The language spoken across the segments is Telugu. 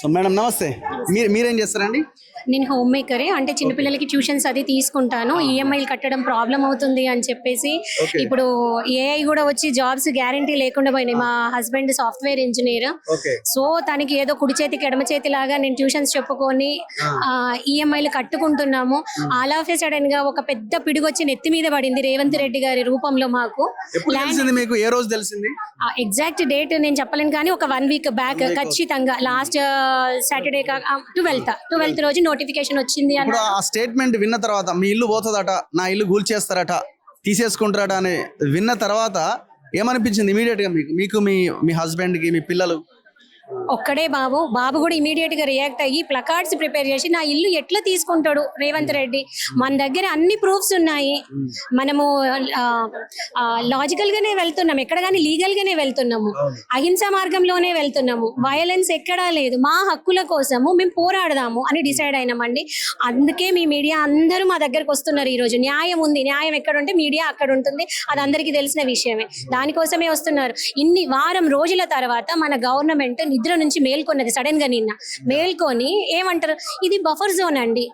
సో మేడం నమస్తే, మీరేం చేస్తారండి? నేను హోమ్ మేకరే, అంటే చిన్నపిల్లలకి ట్యూషన్స్ అది తీసుకుంటాను. ఈఎంఐలు కట్టడం ప్రాబ్లం అవుతుంది అని చెప్పేసి ఇప్పుడు ఏఐ కూడా వచ్చి జాబ్స్ గ్యారంటీ లేకుండా పోయినాయి. మా హస్బెండ్ సాఫ్ట్వేర్ ఇంజనీర్, సో తనకి ఏదో కుడి చేతికి ఎడమ చేతి లాగా నేను ట్యూషన్స్ చెప్పుకొని ఈఎంఐలు కట్టుకుంటున్నాము. ఆల్ ఆఫ్ ఏ సడన్ గా ఒక పెద్ద పిడుగొచ్చి నెత్తి మీద పడింది రేవంత్ రెడ్డి గారి రూపంలో. మాకు మీకు ఏ రోజు తెలిసింది? ఎగ్జాక్ట్ డేట్ నేను చెప్పలేను, కానీ ఒక 1 వీక్ బ్యాక్ ఖచ్చితంగా లాస్ట్ సాటర్డే 12th రోజు నోటిఫికేషన్ వచ్చింది. ఇప్పుడు ఆ స్టేట్మెంట్ విన్న తర్వాత మీ ఇల్లు పోతుందట, నా ఇల్లు కూల్చేస్తారట, తీసేసుకుంటారట అని విన్న తర్వాత ఏమనిపించింది ఇమీడియట్ గా మీకు మీ హస్బెండ్ కి, మీ పిల్లలు? ఒక్కడే బాబు కూడా ఇమీడియట్ గా రియాక్ట్ అయ్యి ప్లకార్డ్స్ ప్రిపేర్ చేసి నా ఇల్లు ఎట్లా తీసుకుంటాడు రేవంత్ రెడ్డి, మన దగ్గర అన్ని ప్రూఫ్స్ ఉన్నాయి, మనము లాజికల్ గానే వెళ్తున్నాం, ఎక్కడ కానీ లీగల్ గానే వెళ్తున్నాము, అహింసా మార్గంలోనే వెళ్తున్నాము, వయలెన్స్ ఎక్కడా లేదు, మా హక్కుల కోసము మేము పోరాడదాము అని డిసైడ్ అయినామండి. అందుకే మీ మీడియా అందరూ మా దగ్గరకు వస్తున్నారు. ఈ రోజు న్యాయం ఉంది, న్యాయం ఎక్కడ ఉంటే మీడియా అక్కడ ఉంటుంది, అది అందరికీ తెలిసిన విషయమే, దానికోసమే వస్తున్నారు. ఇన్ని వారం రోజుల తర్వాత మన గవర్నమెంట్ నిద్ర నుంచి మేల్కొన్నది. సడన్ గా నిన్న మేల్కొని ఏమంటారు, ఇది బఫర్ జోన్ అండి.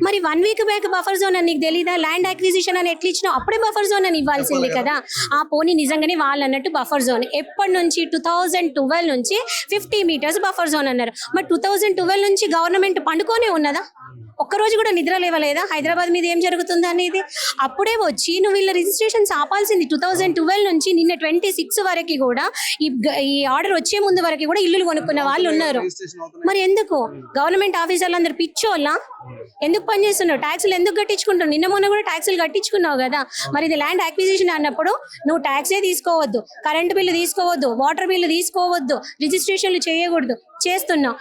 మరి 1 వీక్ బ్యాక్ బఫర్ జోన్ అని నీకు తెలీదా? ల్యాండ్ అక్విజిషన్ అని ఎట్లా ఇచ్చినావు? అప్పుడే బఫర్ జోన్ అని ఇవ్వాల్సింది కదా. ఆ పోనీ నిజంగానే వాళ్ళు అన్నట్టు బఫర్ జోన్ ఎప్పటి నుంచి 2012 నుంచి 50 meters బఫర్ జోన్ అన్నారు. మరి 2012 నుంచి గవర్నమెంట్ పండుకొనే ఉన్నదా? ఒక్కరోజు కూడా నిద్ర లేవలేదా హైదరాబాద్ మీద ఏం జరుగుతుంది అనేది? అప్పుడే వచ్చి నువ్వు వీళ్ళ రిజిస్ట్రేషన్స్ ఆపాల్సింది. 2012 నుంచి నిన్న 26 వరకు కూడా ఈ ఆర్డర్ వచ్చే ముందు వరకు కూడా ఇల్లులు కొనుక్కున్న వాళ్ళు ఉన్నారు. మరి ఎందుకు గవర్నమెంట్ ఆఫీసర్లు అందరు పిచ్చోళ్ళ? ఎందుకు పనిచేస్తున్నావు? ట్యాక్సులు ఎందుకు కట్టించుకుంటావు? నిన్న మొన్న కూడా ట్యాక్సులు కట్టించుకున్నావు కదా. మరి ఇది ల్యాండ్ అక్విజిషన్ అన్నప్పుడు నువ్వు ట్యాక్సే తీసుకోవద్దు, కరెంట్ బిల్లు తీసుకోవద్దు, వాటర్ బిల్లు తీసుకోవద్దు, రిజిస్ట్రేషన్లు చేయకూడదు, చేస్తున్నావు.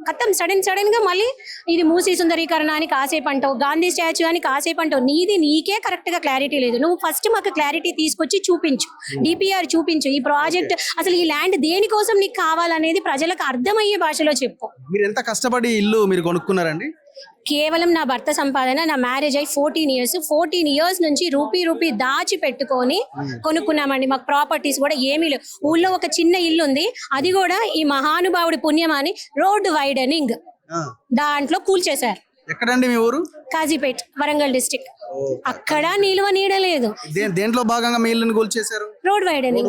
ఖతం సడన్ గా మళ్ళీ ఇది మూసీ సుందరీకరణ అని కాసేపు అంటావు, గాంధీ స్టాచ్యూ అని కాసేపు అంటావు. నీకే కరెక్ట్ గా క్లారిటీ లేదు. నువ్వు ఫస్ట్ మాకు క్లారిటీ తీసుకొచ్చి చూపించు, డిపిఆర్ చూపించు, ఈ ప్రాజెక్ట్ అసలు ఈ ల్యాండ్ దేనికోసం నీకు కావాలనేది ప్రజలకు అర్థమయ్యే భాషలో చెప్పు. మీరు ఎంత కష్టపడి ఇల్లు మీరు కొనుక్కున్నారండి? కేవలం నా భర్త సంపాదన, నా మ్యారేజ్ అయి 14 years నుంచి రూపీ దాచి పెట్టుకొని కొనుక్కున్నామండి. మాకు ప్రాపర్టీస్ కూడా ఏమీ లేవు. ఊళ్ళో ఒక చిన్న ఇల్లు ఉంది, అది కూడా ఈ మహానుభావుడి పుణ్యమాని రోడ్డు వైడనింగ్ దాంట్లో కూల్చేశారు. ఎక్కడండి మీ ఊరు? కాజీపేట్, వరంగల్ డిస్ట్రిక్ట్. అక్కడ నిలువ నీడలేదు. దేంట్లో భాగంగా మీ ఇల్లుని కూల్చేశారు? Road widening.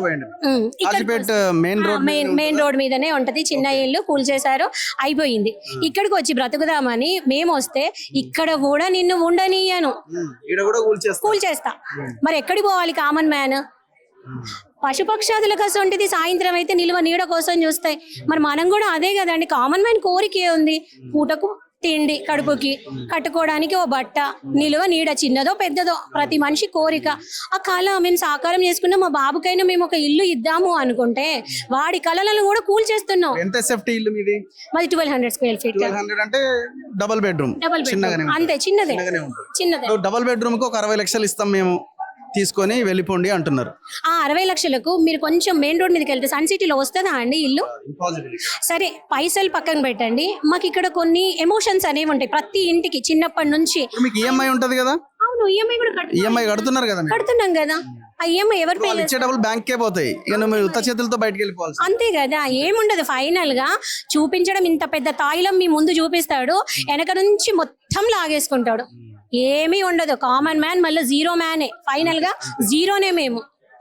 మెయిన్ రోడ్ మీదనే ఉంటది చిన్న ఇల్లు, కూల్చేశారు, అయిపోయింది. ఇక్కడికి వచ్చి బ్రతుకుదామని మేము వస్తే ఇక్కడ కూడా నిన్ను ఉండనీయను, కూల్చేస్తా. మరి ఎక్కడికి పోవాలి కామన్ మ్యాన్? పశుపక్షాదుల కోసం ఉంటుంది, సాయంత్రం అయితే నిలువ నీడ కోసం చూస్తాయి. మరి మనం కూడా అదే కదండి. కామన్ మ్యాన్ కోరిక ఉంది, పూటకు తిండి, కడుపుకి కట్టుకోవడానికి ఓ బట్ట, నిలువ నీడ, చిన్నదో పెద్దదో ప్రతి మనిషి కోరిక. ఆ కళ మేము సాకారం చేసుకున్నాం. మా బాబుకైనా మేము ఒక ఇల్లు ఇద్దాము అనుకుంటే వాడి కళలను కూడా కూల్చేస్తున్నాం. ఎంత సేఫ్టీ ఇల్లు మీది? మాది 1200 square feet. 1200 అంటే డబుల్ బెడ్రూమ్, అంతే, చిన్నదే. డబుల్ బెడ్రూమ్ కు 60 లక్షలు ఇస్తాం మేము, తీసుకొని వెళ్ళిపోండి అంటున్నారు. ఆ 60 లక్షలకు మీరు కొంచెం మెయిన్ రోడ్ మీదకి వెళ్తే సన్ సిటీలో వస్తుందా అండి ఇల్లు? సరే పైసలు పక్కన పెట్టండి, మాకు ఇక్కడ కొన్ని ఎమోషన్స్ అనేవి ఉంటాయి ప్రతి ఇంటికి చిన్నప్పటి నుంచి. మీకు ఈఎంఐ ఉంటది కదా? అవును, ఈఎంఐ కూడా కడుతున్నారు కదా? కడుతున్నాం కదా. ఆ ఈఎంఐ ఎవరు పే చేసేటప్పుడు బ్యాంకే పోతాయి, ఇక మీరు ఉత్త చేతులతో బయటకు వెళ్ళిపోవాలి. అంతే కదా, ఏముండదు. ఫైనల్ గా చూపించడం, ఇంత పెద్ద తాయిలం మీ ముందు చూపిస్తాడు, వెనక నుంచి మొత్తం లాగేసుకుంటాడు, ఏమీ ఉండదు. కామన్ మ్యాన్ మళ్ళీ జీరో మ్యానే, ఫైనల్ గా జీరోనే మేము.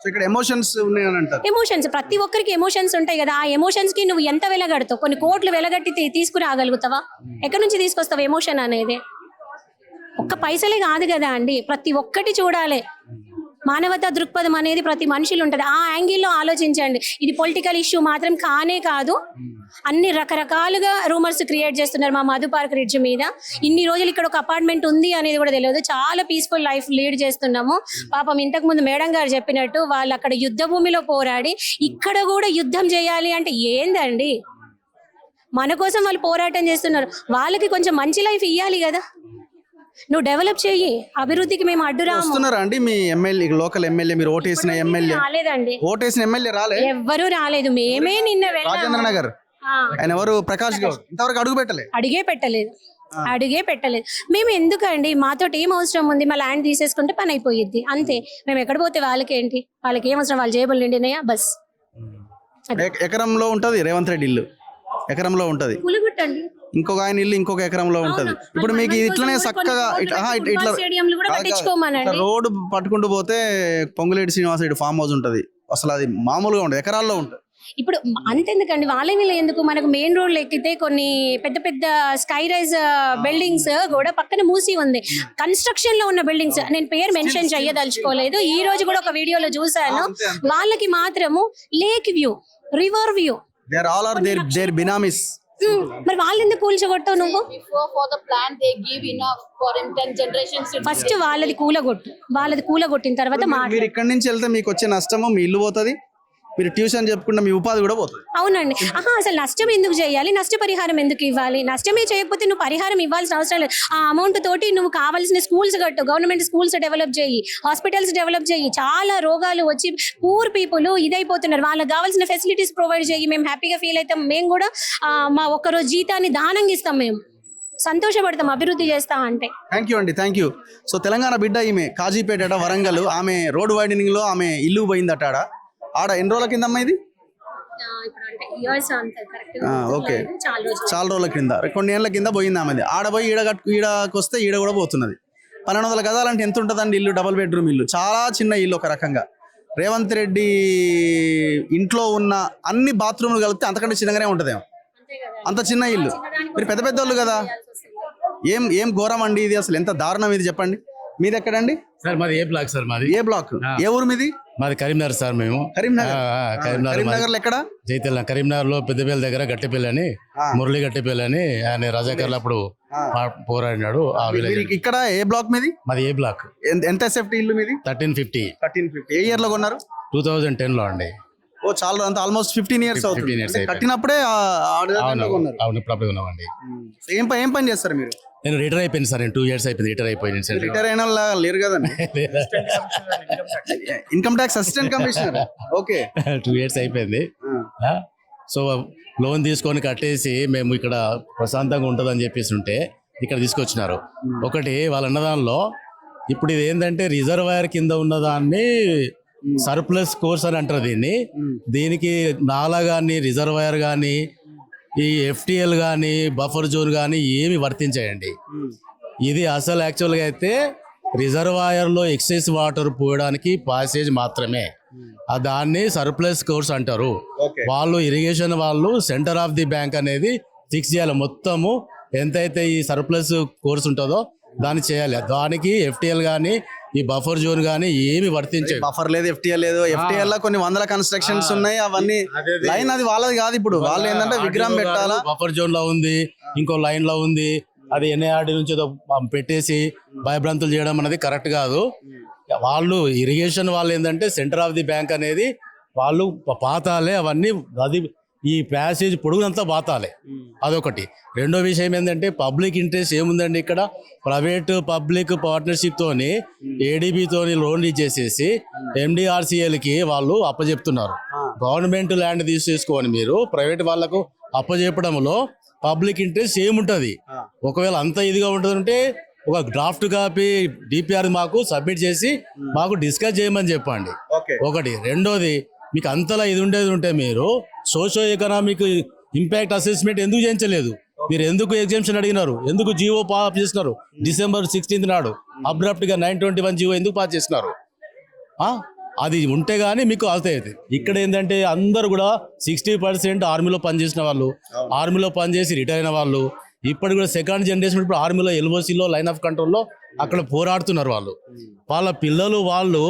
ఇక్కడ ఎమోషన్స్ ఉన్నాయని అంటారు. ఎమోషన్స్ ప్రతి ఒక్కరికి ఎమోషన్స్ ఉంటాయి కదా. ఆ ఎమోషన్స్ కి నువ్వు ఎంత వెలగడతావు? కొన్ని కోట్లు వెలగట్టి తీసుకురాగలుగుతావా? ఎక్కడి నుంచి తీసుకొస్తావు ఎమోషన్ అనేది? ఒక్క పైసలే కాదు కదా అండి, ప్రతి ఒక్కటి చూడాలి. మానవతా దృక్పథం అనేది ప్రతి మనిషిలో ఉంటుంది. ఆ యాంగిల్లో ఆలోచించండి. ఇది పొలిటికల్ ఇష్యూ మాత్రం కానే కాదు. అన్ని రకరకాలుగా రూమర్స్ క్రియేట్ చేస్తున్నారు మా మధు పార్క్ రిడ్జ్ మీద. ఇన్ని రోజులు ఇక్కడ ఒక అపార్ట్మెంట్ ఉంది అనేది కూడా తెలియదు. చాలా పీస్ఫుల్ లైఫ్ లీడ్ చేస్తున్నాము. పాపం ఇంతకు ముందు మేడం గారు చెప్పినట్టు వాళ్ళు అక్కడ యుద్ధ భూమిలో పోరాడి ఇక్కడ కూడా యుద్ధం చేయాలి అంటే ఏందండి? మన కోసం వాళ్ళు పోరాటం చేస్తున్నారు, వాళ్ళకి కొంచెం మంచి లైఫ్ ఇవ్వాలి కదా. నువ్వు డెవలప్ చెయ్యి, అభివృద్ధికి మేము అడ్డురాము. అండి మీ ఎమ్మెల్యే, లోకల్ ఎమ్మెల్యే, మీరు ఓటేసిన ఎమ్మెల్యే రాలేదండి? ఓటేసిన ఎమ్మెల్యే రాలే, ఎవ్వరూ రాలేదు. మేమే నిన్న రాజేంద్ర నగర్ ఆయన ఎవరు, ప్రకాష్ గౌడ్, ఇంతవరకు అడిగే పెట్టలేదు. మేము ఎందుకండి, మాతోటి ఏం అవసరం ఉంది? మా ల్యాండ్ తీసేసుకుంటే పని అయిపోయిద్ది, అంతే. మేము ఎక్కడ పోతే వాళ్ళకేంటి? వాళ్ళకి ఏం అవసరం? వాళ్ళ జేబులు నిండినాయా? బస్. ఎకరంలో ఉంటది రేవంత్ రెడ్డి ఇల్లు. ఎకరంలో ఉంటది. పులిగుట్టండి. ఇంకొక ఆయన ఇల్లు ఇంకొక ఎకరంలో ఉంటది. ఇప్పుడు మీకు ఇట్లనే చక్కగా ఇట్లా స్టేడియంలు కూడా కట్టించుకోమనండి. రోడ్డు పట్టుకుంటూ పోతే పొంగులేటి శ్రీనివాస రెడ్డి ఫామ్ హౌస్ ఉంటది. అసలు అది మామూలుగా ఉండదు, ఎకరాల్లో ఉంటుంది. ఇప్పుడు అంతెందుకండి, వాళ్ళ వీళ్ళు ఎందుకు, మనకు మెయిన్ రోడ్లు ఎక్కితే కొన్ని పెద్ద పెద్ద స్కై రైజ్ బిల్డింగ్స్ కూడా పక్కన మూసి ఉంది, కన్స్ట్రక్షన్ లో ఉన్న బిల్డింగ్స్. నేను పేరు మెన్షన్ చేయదలుచుకోలేదు. ఈ రోజు కూడా ఒక వీడియోలో చూసాను, వాళ్ళకి మాత్రము lake view, river view, their benamis. మరి వాళ్ళు ఎందుకు కూల్చగొట్టావు నువ్వు? ఫస్ట్ వాళ్ళది కూలగొట్టిన తర్వాత మీరు ఇక్కడ నుంచి వెళ్తే మీకు వచ్చే నష్టము మీ ఇల్లు పోతుంది, మీరు ట్యూషన్ చెప్పుకుంటే మీ ఉపాధి కూడా పోతుంది. అవునండి. అసలు నష్టం ఎందుకు చేయాలి, నష్టపరిహారం ఎందుకు ఇవ్వాలి? నష్టమే చేయకపోతే నువ్వు పరిహారం ఇవ్వాల్సిన అవసరం లేదు. ఆ అమౌంట్ తోటి నువ్వు కావాల్సిన స్కూల్స్ కట్టు, గవర్నమెంట్ స్కూల్స్ డెవలప్ చేయి, హాస్పిటల్స్ డెవలప్ చేయి. చాలా రోగాలు వచ్చి పూర్ పీపుల్ ఇదైపోతున్నారు, వాళ్ళకి కావాల్సిన ఫెసిలిటీస్ ప్రొవైడ్ చేయి. మేము హ్యాపీగా ఫీల్ అవుతాం. మేము కూడా మా ఒక్కరోజు జీతాన్ని దానంగా ఇస్తాం, మేము సంతోషపడతాం అభివృద్ధి చేస్తా అంటే. థ్యాంక్ యూ అండి, థ్యాంక్ యూ. సో తెలంగాణ బిడ్డ ఈమె, కాజీపేట వరంగల్. ఆమె రోడ్ వైడనింగ్ లో ఆమె ఇల్లు పోయిందట. ఆడ ఎన్ని రోజుల కింద అమ్మా ఇది? ఓకే, చాలా రోజుల కింద, కొన్ని ఏళ్ల కింద పోయింది ఆమెది. ఆడ పోయి ఈడకి వస్తే ఈడ కూడా పోతున్నది. 1200 గదాలంటే ఎంత ఉంటుందండి ఇల్లు? డబుల్ బెడ్రూమ్ ఇల్లు, చాలా చిన్న ఇల్లు ఒక రకంగా. రేవంత్ రెడ్డి ఇంట్లో ఉన్న అన్ని బాత్రూమ్లు కలిపితే అంతకంటే చిన్నగానే ఉంటుందేమో, అంత చిన్న ఇల్లు. మీరు పెద్ద పెద్ద వాళ్ళు కదా, ఏం ఘోరం అండి ఇది, అసలు ఎంత దారుణం ఇది, చెప్పండి. మీది ఎక్కడండి? సార్ మాది ఏ బ్లాక్ సార్, మాది ఏ బ్లాక్, ఏ ఊరు మీది? మాది కరీంనగర్ సార్. మేము కరీంనగర్ లో ఎక్కడ? జైతెల్ల కరీంనగర్ లో పెద్దపల్లి దగ్గర గట్టిపల్లి అని, మురళి గట్టిపల్లి అని ఆయన రజాకర్లు అప్పుడు పోరాడినాడు. ఆ విలేజ్. ఇక్కడ ఏ బ్లాక్ మీది? మాది ఏ బ్లాక్. ఎంత సేఫ్టీ ఇల్లు మీది? 1350. ఏ ఇయర్ లో కొన్నారు? 2010 లో అండి. ఓ చాలా, అంత ఆల్మోస్ట్ 15 ఇయర్స్ అవుతుంది. 15 years కట్టినప్పుడే అవును, ఇప్పుడు ఉన్నామండి. ఏం పని చేస్తారు మీరు? నేను రిటైర్ అయిపోయింది సార్, నేను 2 years అయిపోయింది రిటైర్ అయిపోయింది సార్. రిటైర్ అయిన లేరు కదండి, income tax assistant commissioner. Okay, 2 years అయిపోయింది. సో లోన్ తీసుకొని కట్టేసి మేము ఇక్కడ ప్రశాంతంగా ఉంటుందని చెప్పేసి ఉంటే ఇక్కడ తీసుకొచ్చినారు. ఒకటి వాళ్ళ అన్నదానిలో ఇప్పుడు ఇది ఏంటంటే రిజర్వాయర్ కింద ఉన్నదాన్ని సర్ప్లస్ కోర్స్ అని అంటారు దీన్ని. దీనికి నాలా కానీ రిజర్వాయర్ కానీ ఈ FTL కానీ బఫర్ జోన్ కానీ ఏమి వర్తించాయండి. ఇది అసలు యాక్చువల్గా అయితే రిజర్వాయర్లో ఎక్సెస్ వాటర్ పోయడానికి ప్యాసేజ్ మాత్రమే, దాన్ని సర్ప్లస్ కోర్స్ అంటారు. వాళ్ళు ఇరిగేషన్ వాళ్ళు సెంటర్ ఆఫ్ ది బ్యాంక్ అనేది ఫిక్స్ చేయాలి, మొత్తము ఎంతైతే ఈ సర్ప్లస్ కోర్స్ ఉంటుందో దాన్ని చేయాలి. దానికి FTL కానీ ఈ బఫర్ జోన్ గానీ ఏమి వర్తించే. బఫర్ లేదు, FTL లేదు. FTL లో కొన్ని వందల కన్స్ట్రక్షన్స్ ఉన్నాయి, అవన్నీ లైన్ అది వాళ్ళది కాదు. ఇప్పుడు వాళ్ళు ఏంటంటే విగ్రహం పెట్టాలా, బఫర్ జోన్ లో ఉంది, ఇంకో లైన్ లో ఉంది, అది NIRD నుంచి ఏదో పెట్టేసి భయభ్రాంతులు చేయడం అనేది కరెక్ట్ కాదు. వాళ్ళు ఇరిగేషన్ వాళ్ళు ఏంటంటే సెంటర్ ఆఫ్ ది బ్యాంక్ అనేది వాళ్ళు పాతాలే అవన్నీ, అది ఈ ప్యాసేజ్ పొడుగునంతా బాతాలే, అదొకటి. రెండో విషయం ఏంటంటే పబ్లిక్ ఇంట్రెస్ట్ ఏముందండి ఇక్కడ, ప్రైవేట్ పబ్లిక్ పార్ట్నర్షిప్ తోని ADB తోని లోన్లు ఇచ్చేసేసి MDRCLకి వాళ్ళు అప్పచెప్తున్నారు. గవర్నమెంట్ ల్యాండ్ తీసుకొని మీరు ప్రైవేట్ వాళ్ళకు అప్పచెప్పడంలో పబ్లిక్ ఇంట్రెస్ట్ ఏముంటది? ఒకవేళ అంత ఇదిగా ఉంటుందంటే ఒక డ్రాఫ్ట్ కాపీ DPR మాకు సబ్మిట్ చేసి మాకు డిస్కస్ చేయమని చెప్పండి, ఒకటి. రెండోది, మీకు అంతలా ఇది ఉండేది ఉంటే మీరు సోషో ఎకనామిక్ ఇంపాక్ట్ అసెస్మెంట్ ఎందుకు చేయించలేదు? మీరు ఎందుకు ఎగ్జామ్షన్ అడిగినారు? ఎందుకు జీవో పాస్ చేసినారు? December 16 నాడు అబ్రప్ట్ గా 921 జీవో ఎందుకు పాస్ చేసినారు? అది ఉంటే గానీ మీకు అవుతాయి. ఇక్కడ ఏంటంటే అందరు కూడా 60% ఆర్మీలో పనిచేసిన వాళ్ళు, ఆర్మీలో పనిచేసి రిటైర్ అయిన వాళ్ళు, ఇప్పుడు కూడా సెకండ్ జనరేషన్ ఇప్పుడు ఆర్మీలో LOCలో లైన్ ఆఫ్ కంట్రోల్లో అక్కడ పోరాడుతున్నారు. వాళ్ళ పిల్లలు వాళ్ళు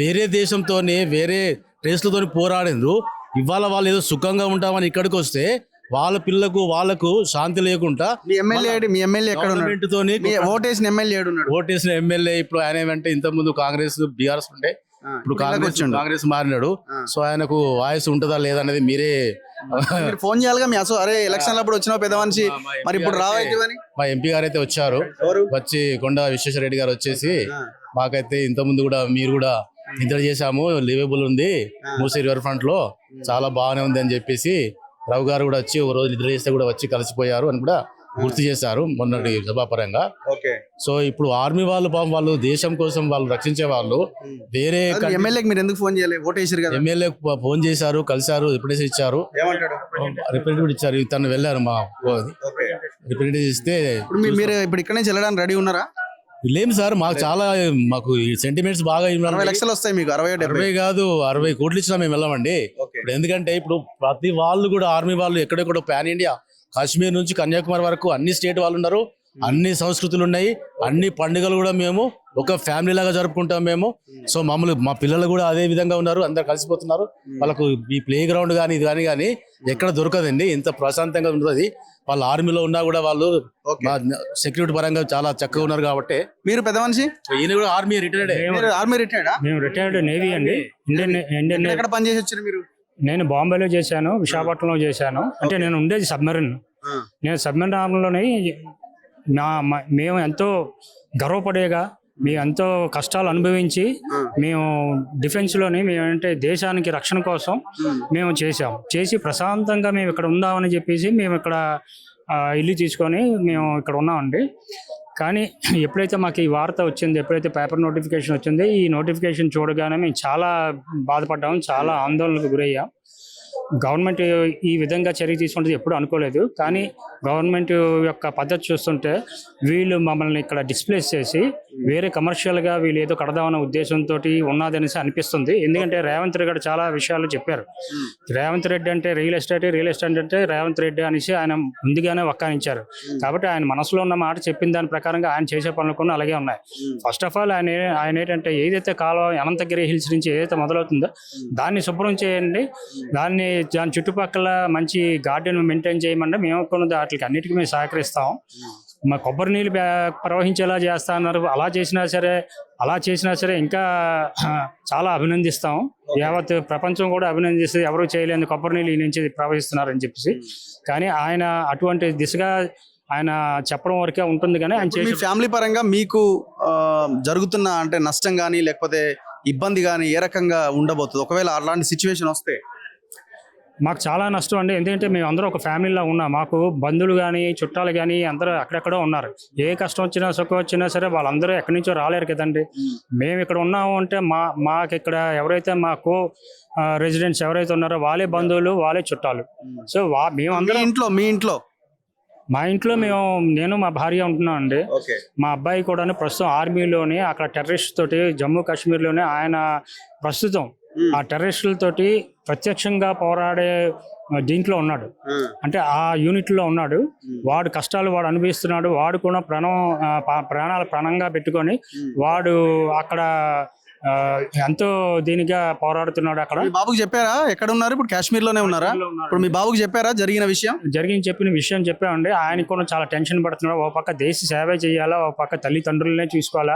వేరే దేశంతోనే వేరే రేస్లతో పోరాడిండ్రు. ఇవాళ వాళ్ళు ఏదో సుఖంగా ఉంటామని ఇక్కడికి వస్తే వాళ్ళ పిల్లకు వాళ్ళకు శాంతి లేకుండా ఓటేసిన ఎమ్మెల్యే ఇప్పుడు ఆయన ఏమంటే ఇంత ముందు కాంగ్రెస్ BRS ఉండే, ఇప్పుడు కాంగ్రెస్ మారినాడు. సో ఆయనకు వాయిస్ ఉంటుందా లేదా అనేది మీరే ఫోన్ చేయాలిగా. మీ అరే ఎలక్షన్ అప్పుడు వచ్చిన పెద్ద మనిషి, మరి ఇప్పుడు రావైతే మా MP గారు అయితే వచ్చారు, వచ్చి కొండ విశ్వేశ్వరరెడ్డి గారు వచ్చేసి మాకైతే ఇంత ముందు కూడా మీరు కూడా నిద్ర చేశాము, లివేబుల్ ఉంది మూసీ రివర్ ఫ్రంట్ లో, చాలా బాగానే ఉంది అని చెప్పేసి రావు గారు కూడా వచ్చి ఒక రోజు నిద్ర చేస్తే కూడా వచ్చి కలిసిపోయారు అని కూడా గుర్తు చేశారు మొన్నటి సభాపరంగా. సో ఇప్పుడు ఆర్మీ వాళ్ళు పాపం వాళ్ళు దేశం కోసం వాళ్ళు రక్షించే వాళ్ళు వేరే ఎమ్మెల్యేకి మీరు ఎందుకు ఫోన్ చేయలేదు? ఓటు వేసారు కదా. ఎమ్మెల్యే ఫోన్ చేశారు, కలిశారు, రిప్రజెంటేషన్ ఇచ్చారు, రిప్రజెంటేటివ్ ఇచ్చారు. తను వెళ్ళారు మా రిప్రజెంటేటివ్ ఇస్తే మీరు ఇప్పుడు ఇక్కడ నుంచి వెళ్ళడానికి రెడీ ఉన్నారా? లేము సార్, మాకు చాలా మాకు సెంటిమెంట్స్ బాగా 60 లక్షలు వస్తాయి మీకు. 60 కాదు 60 కోట్లు ఇచ్చినా మేము వెళ్ళమండి. ఇప్పుడు ఎందుకంటే ఇప్పుడు ప్రతి వాళ్ళు కూడా ఆర్మీ వాళ్ళు ఎక్కడెక్కడ పాన్ ఇండియా కాశ్మీర్ నుంచి కన్యాకుమారి వరకు అన్ని స్టేట్ వాళ్ళు ఉన్నారు, అన్ని సంస్కృతులు ఉన్నాయి, అన్ని పండుగలు కూడా మేము ఒక ఫ్యామిలీ లాగా జరుపుకుంటాం మేము. సో మమ్మల్ని మా పిల్లలు కూడా అదే విధంగా ఉన్నారు, అందరు కలిసిపోతున్నారు. వాళ్ళకు ఈ ప్లే గ్రౌండ్ కానీ ఇది కానీ ఎక్కడ దొరకదండి, ఇంత ప్రశాంతంగా ఉంటుంది. వాళ్ళు ఆర్మీలో ఉన్నా కూడా వాళ్ళు సెక్యూరిటీ పరంగా చాలా చక్కగా ఉన్నారు కాబట్టి. మీరు పెద్ద మనిషి, ఈయన కూడా ఆర్మీ రిటైర్డ్. ఆర్మీ రిటైర్డా? మేము రిటైర్డ్ నేవీ అండి. ఇండియన్ ఎక్కడ పని చేసి వచ్చారు మీరు? నేను బాంబేలో చేశాను, విశాఖపట్నంలో చేశాను. అంటే నేను ఉండేది సబ్మెరీన్. నేను సబ్మెరీన్ ఆర్మీలోని మేము ఎంతో గర్వపడేగా మేము ఎంతో కష్టాలు అనుభవించి మేము డిఫెన్స్లోని మేము అంటే దేశానికి రక్షణ కోసం మేము చేసి ప్రశాంతంగా మేము ఇక్కడ ఉందామని చెప్పేసి మేము ఇక్కడ ఇల్లు తీసుకొని మేము ఇక్కడ ఉన్నామండి. కానీ ఎప్పుడైతే మాకు ఈ వార్త వచ్చింది, ఎప్పుడైతే పేపర్ నోటిఫికేషన్ వచ్చింది, ఈ నోటిఫికేషన్ చూడగానే మేము చాలా బాధపడ్డాము, చాలా ఆందోళనకు గురయ్యాం. గవర్నమెంట్ ఈ విధంగా చర్య తీసుకుంటుంది ఎప్పుడు అనుకోలేదు. కానీ గవర్నమెంట్ యొక్క పద్ధతి చూస్తుంటే వీళ్ళు మమ్మల్ని ఇక్కడ డిస్ప్లేస్ చేసి వేరే కమర్షియల్గా వీళ్ళు ఏదో కడదామన్న ఉద్దేశంతో ఉన్నదనేసి అనిపిస్తుంది. ఎందుకంటే రేవంత్ రెడ్డి గారు చాలా విషయాలు చెప్పారు. రేవంత్ రెడ్డి అంటే రియల్ ఎస్టేట్ అంటే రేవంత్ రెడ్డి అనేసి ఆయన ముందుగానే వక్కానించారు. కాబట్టి ఆయన మనసులో ఉన్న మాట చెప్పిన దాని ప్రకారంగా ఆయన చేసే పనులు కొన్ని అలాగే ఉన్నాయి. ఫస్ట్ ఆఫ్ ఆల్ ఆయన ఏంటంటే ఏదైతే కాలం అనంతగిరి హిల్స్ నుంచి ఏదైతే మొదలవుతుందో దాన్ని శుభ్రం చేయండి, దాని చుట్టుపక్కల మంచి గార్డెన్ మెయింటైన్ చేయమంటే మేము కొన్ని వాటికి అన్నిటికీ మేము సహకరిస్తాం. మా కొబ్బరి నీళ్ళు ప్రవహించేలా చేస్తా అన్నారు. అలా చేసినా సరే ఇంకా చాలా అభినందిస్తాం. యావత్ ప్రపంచం కూడా అభినందిస్తే ఎవరు చేయలేని కొబ్బరి నీళ్ళు ఈ నుంచి ప్రవహిస్తున్నారని చెప్పేసి. కానీ ఆయన అటువంటి దిశగా ఆయన చెప్పడం వరకే ఉంటుంది. కానీ ఆయన ఫ్యామిలీ పరంగా మీకు జరుగుతున్న అంటే నష్టం కానీ లేకపోతే ఇబ్బంది కానీ ఏ రకంగా ఉండబోతుంది ఒకవేళ అలాంటి సిచ్యువేషన్ వస్తే? మాకు చాలా నష్టం అండి. ఎందుకంటే మేము అందరూ ఒక ఫ్యామిలీలో ఉన్నాం. మాకు బంధువులు కానీ చుట్టాలు కానీ అందరూ అక్కడెక్కడో ఉన్నారు. ఏ కష్టం వచ్చినా సుఖం వచ్చినా సరే వాళ్ళందరూ ఎక్కడి నుంచో రాలేరు కదండి. మేము ఇక్కడ ఉన్నాము అంటే మాకు ఇక్కడ ఎవరైతే మాకు రెసిడెంట్స్ ఎవరైతే ఉన్నారో వాళ్ళే బంధువులు, వాళ్ళే చుట్టాలు. సో మేమందరం మా ఇంట్లో నేను మా భార్య ఉంటున్నాం అండి. మా అబ్బాయి కూడా ప్రస్తుతం ఆర్మీలోని అక్కడ టెర్రరిస్ట్ తోటి జమ్మూ కాశ్మీర్లోనే ఆయన ప్రస్తుతం ఆ టెర్రరిస్టులతోటి ప్రత్యక్షంగా పోరాడే దీంట్లో ఉన్నాడు. అంటే ఆ యూనిట్ లో ఉన్నాడు. వాడు కష్టాలు వాడు అనుభవిస్తున్నాడు. వాడు కూడా ప్రాణాలు ప్రాణంగా పెట్టుకొని వాడు అక్కడ ఎంతో దీనిగా పోరాడుతున్నాడు. అక్కడ బాబుకి చెప్పారా ఎక్కడ ఉన్నారు? ఇప్పుడు కాశ్మీర్ లోనే ఉన్నారా? ఇప్పుడు మీ బాబుకి చెప్పారా చెప్పిన విషయం చెప్పామండి. ఆయన కూడా చాలా టెన్షన్ పడుతున్నాడు. ఒక పక్క దేశ సేవ చేయాలా, ఒక పక్క తల్లిదండ్రులనే చూసుకోవాలా.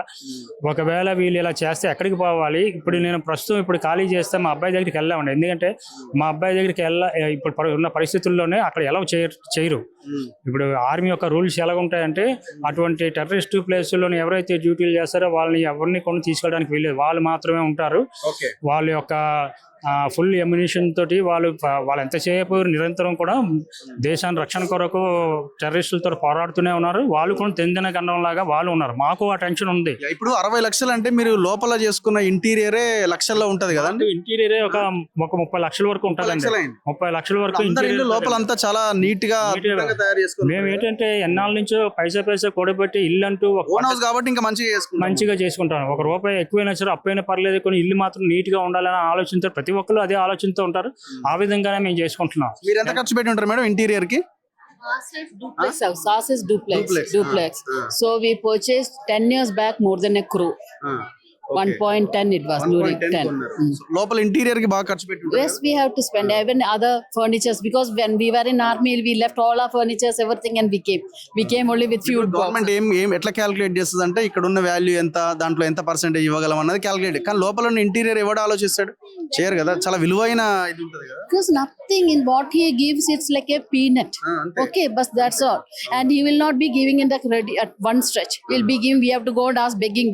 ఒకవేళ వీళ్ళు ఇలా చేస్తే ఎక్కడికి పోవాలి? ఇప్పుడు ఖాళీ చేస్తే మా అబ్బాయి దగ్గరికి వెళ్ళామండి. ఎందుకంటే మా అబ్బాయి దగ్గరికి ఇప్పుడు ఉన్న పరిస్థితుల్లోనే అక్కడ ఎలా చేయరు. ఇప్పుడు ఆర్మీ యొక్క రూల్స్ ఎలా ఉంటాయంటే అటువంటి టెర్రరిస్ట్ ప్లేసుల్లోని ఎవరైతే డ్యూటీలు చేస్తారో వాళ్ళని ఎవరిని కొన్ని తీసుకోవడానికి వీలేదు. వాళ్ళు మాత్రమే ఉంటారు. వాళ్ళ యొక్క ఫుల్ ఎమ్యునిషన్ తోటి వాళ్ళు ఎంతసేపు నిరంతరం కూడా దేశాన్ని రక్షణ కొరకు టెర్రరిస్టులతో పోరాడుతూనే ఉన్నారు. వాళ్ళు కూడా తెందిన గండం లాగా వాళ్ళు ఉన్నారు. మాకు ఆ టెన్షన్ ఉంది. ఇప్పుడు 60 లక్షలు అంటే మీరు లోపల చేసుకున్న ఇంటీరియరే లక్షల్లో ఉంటది కదండి? ఇంటీరియరే ఒక 30 లక్షల వరకు ఉంటదండి. 30 లక్షల వరకు లోపల అంతా చాలా నీట్ గా మేము ఏంటంటే ఎన్నాళ్ళ నుంచో పైసా కూడబెట్టి ఇల్లు అంటూ కాబట్టి ఇంకా మంచిగా చేసుకుంటాం. ఒక రూపాయి ఎక్కువైనా సరే అప్పైనా పర్లేదు, కొన్ని ఇల్లు మాత్రం నీట్ గా ఉండాలని ఆలోచనతో ప్రతి ఒక్కరు అదే ఆలోచనతో ఉంటారు. ఆ విధంగానే మేము చేసుకుంటున్నాం. మీరు ఎంత ఖర్చు పెట్టి ఉంటారు మేడం ఇంటీరియర్ కి? Ours is duplex. So we purchased 10 years back more than a crore. 1.10 it was during 10. Local interior ki baga kharchu pettu. Yes, we have to spend even other furnitures because when we were in army we left all our furnitures everything and we came only with few. Government em etla calculate chestadi ante ikkada unna value enta dantlo enta percentage ivvagalam annadi calculate kan lopala unna interior evada alochistadu cheyaru kada chala viluvaina idi untadi kada because nothing in what he gives it's like a peanut. Okay, but that's all, and he will not be giving in the credit at one stretch. He'll be giving, we have to go and ask begging.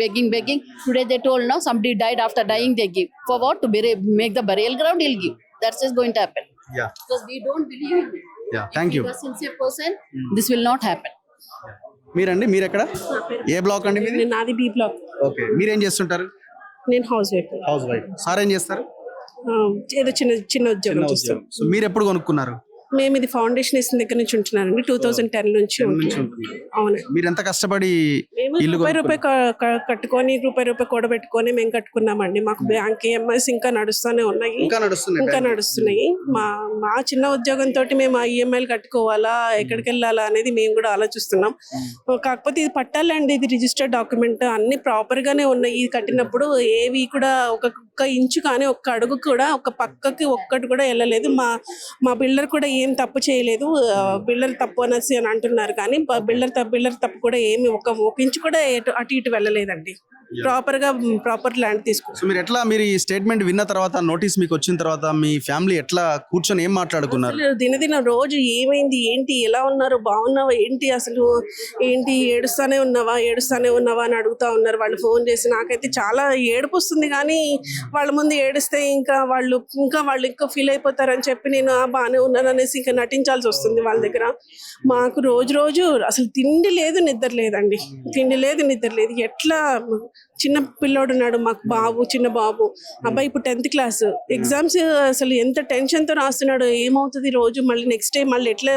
Today they told now somebody died, after dying they give for what? To make the burial ground he'll give. That's just going to happen. Yeah, because we don't believe in it. Yeah, thank you. If you are a sincere person, this will not happen. మీరండి, మీరు ఎక్కడ, ఏ బ్లాక్ అండి మీది? నాది బి బ్లాక్. ఓకే, మీరేం చేస్తుంటారు? నేను house wife. House wife. Sir ఏం చేస్తారు? ఏదో చిన్న చిన్న ఉద్యోగం చేస్తాం. సో మీరు ఎప్పుడు కొనుక్కున్నారు? మేము ఇది ఫౌండేషన్ వేసిన దగ్గర నుంచి ఉంటున్నానండి. 2010 నుంచి ఉంటున్నాం. అవునండి. మీరు ఎంత కష్టపడి మేము ఇల్లు రూపాయి కట్టుకొని రూపాయి కూడబెట్టుకొని మేము కట్టుకున్నామండి. మాకు బ్యాంక్ ఈఎంఐస్ ఇంకా నడుస్తూనే ఉన్నాయి, ఇంకా నడుస్తున్నాయి. మా చిన్న ఉద్యోగంతో మేము ఆ ఈఎంఐలు కట్టుకోవాలా, ఎక్కడికి వెళ్ళాలా అనేది మేము కూడా ఆలోచిస్తున్నాం. కాకపోతే ఇది పట్టాలండి, ఇది రిజిస్టర్డ్ డాక్యుమెంట్, అన్ని ప్రాపర్ గానే ఉన్నాయి. ఇది కట్టినప్పుడు ఏవి కూడా ఒక్క ఇంచు కానీ ఒక్క అడుగు కూడా ఒక పక్కకి ఒక్కటి కూడా వెళ్ళలేదు. మా బిల్డర్ కూడా ఏం తప్పు చేయలేదు. బిల్డర్ తప్పు అనేసి అని అంటున్నారు కానీ బిల్డర్ తప్పు కూడా ఏమి ఒక ఇంచు కూడా అటు ఇటు వెళ్ళలేదండి. ప్రాపర్ ల్యాండ్ తీసుకున్నాం. సో మీరు ఈ స్టేట్మెంట్ విన్న తర్వాత, నోటీస్ మీకు వచ్చిన తర్వాత మీ ఫ్యామిలీ ఎట్లా కూర్చొని ఏం మాట్లాడుకున్నారు? దినదిన రోజు ఏమైంది, ఏంటి, ఎలా ఉన్నారు, బాగున్నావా, ఏంటి, అసలు ఏంటి, ఏడుస్తానే ఉన్నావా అని అడుగుతా ఉన్నారు వాళ్ళు ఫోన్ చేసి. నాకైతే చాలా ఏడుపు వస్తుంది కానీ వాళ్ళ ముందు ఏడిస్తే ఇంకా వాళ్ళు ఫీల్ అయిపోతారని చెప్పి నేను బాగానే ఉన్నాను అనేసి ఇంకా నటించాల్సి వస్తుంది వాళ్ళ దగ్గర. మాకు రోజు అసలు తిండి లేదు, నిద్ర లేదండి. ఎట్లా, చిన్న పిల్లోడు ఉన్నాడు మాకు, చిన్న బాబు, అబ్బాయి ఇప్పుడు 10th క్లాస్ ఎగ్జామ్స్. అసలు ఎంత టెన్షన్తో రాస్తున్నాడు, ఏమవుతుంది రోజు, మళ్ళీ నెక్స్ట్ డే మళ్ళీ ఎట్లా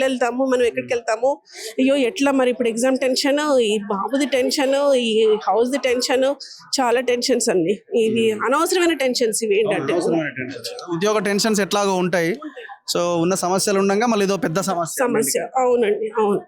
వెళ్తాము, మనం ఎక్కడికి వెళ్తాము, అయ్యో ఎట్లా మరి ఇప్పుడు ఎగ్జామ్ టెన్షన్, ఈ బాబుది టెన్షన్, ఈ హౌస్ది టెన్షన్, చాలా టెన్షన్స్ అండి. ఇది అనవసరమైన టెన్షన్స్ ఇవి. ఏంటంటే ఉద్యోగ టెన్షన్స్ ఎట్లాగో ఉంటాయి. సో ఉన్న సమస్యలు ఉండగా మళ్ళీ ఇదో పెద్ద సమస్య. అవునండి, అవును.